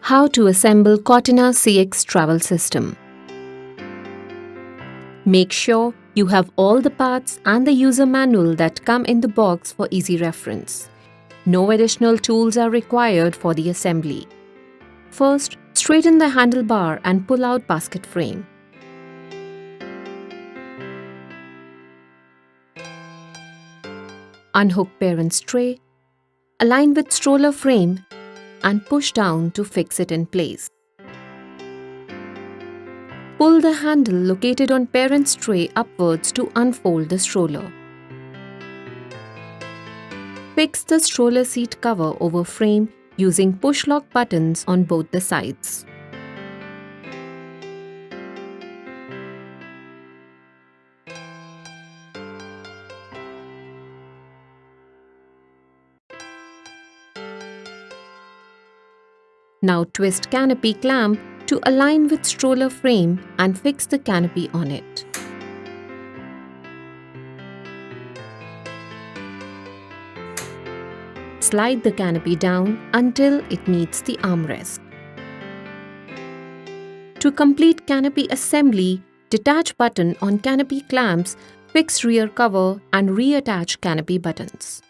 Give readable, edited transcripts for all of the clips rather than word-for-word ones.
How to assemble Cortina CX Travel System. Make sure you have all the parts and the user manual that come in the box for easy reference. No additional tools are required for the assembly. First, straighten the handlebar and pull out basket frame. Unhook parent's tray, align with stroller frame and push down to fix it in place. Pull the handle located on parent's tray upwards to unfold the stroller. Fix the stroller seat cover over frame using push-lock buttons on both the sides. Now twist canopy clamp to align with stroller frame and fix the canopy on it. Slide the canopy down until it meets the armrest. To complete canopy assembly, detach button on canopy clamps, fix rear cover and reattach canopy buttons.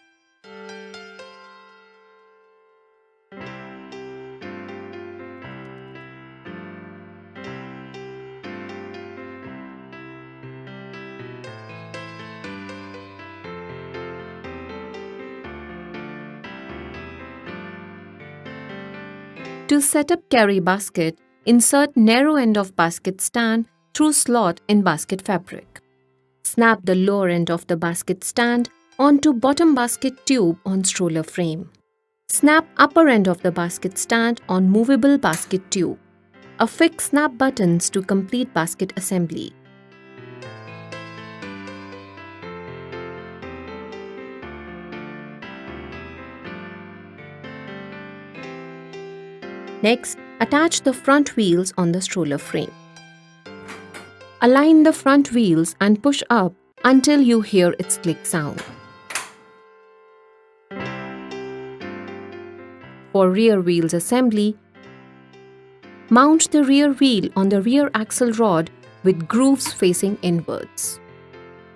To set up carry basket, insert narrow end of basket stand through slot in basket fabric. Snap the lower end of the basket stand onto bottom basket tube on stroller frame. Snap upper end of the basket stand on movable basket tube. Affix snap buttons to complete basket assembly. Next, attach the front wheels on the stroller frame. Align the front wheels and push up until you hear its click sound. For rear wheels assembly, mount the rear wheel on the rear axle rod with grooves facing inwards.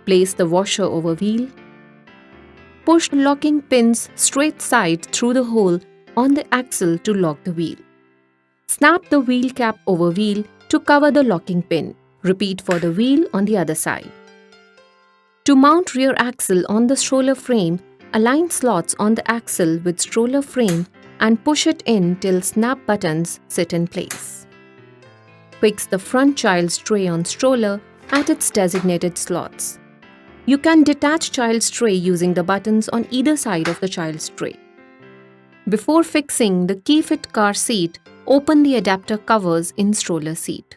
Place the washer over wheel. Push the locking pins straight side through the hole on the axle to lock the wheel. Snap the wheel cap over wheel to cover the locking pin. Repeat for the wheel on the other side. To mount rear axle on the stroller frame, align slots on the axle with stroller frame and push it in till snap buttons sit in place. Fix the front child's tray on stroller at its designated slots. You can detach child's tray using the buttons on either side of the child's tray. Before fixing the KeyFit car seat, open the adapter covers in stroller seat.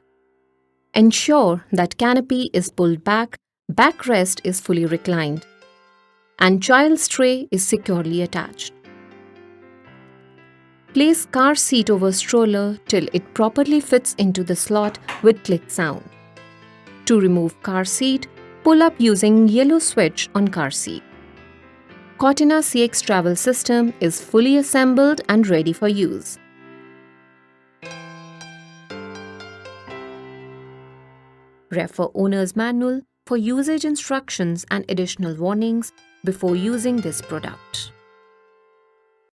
Ensure that canopy is pulled back, backrest is fully reclined, and child's tray is securely attached. Place car seat over stroller till it properly fits into the slot with click sound. To remove car seat, pull up using yellow switch on car seat. Cortina CX Travel System is fully assembled and ready for use. Refer owner's manual for usage instructions and additional warnings before using this product.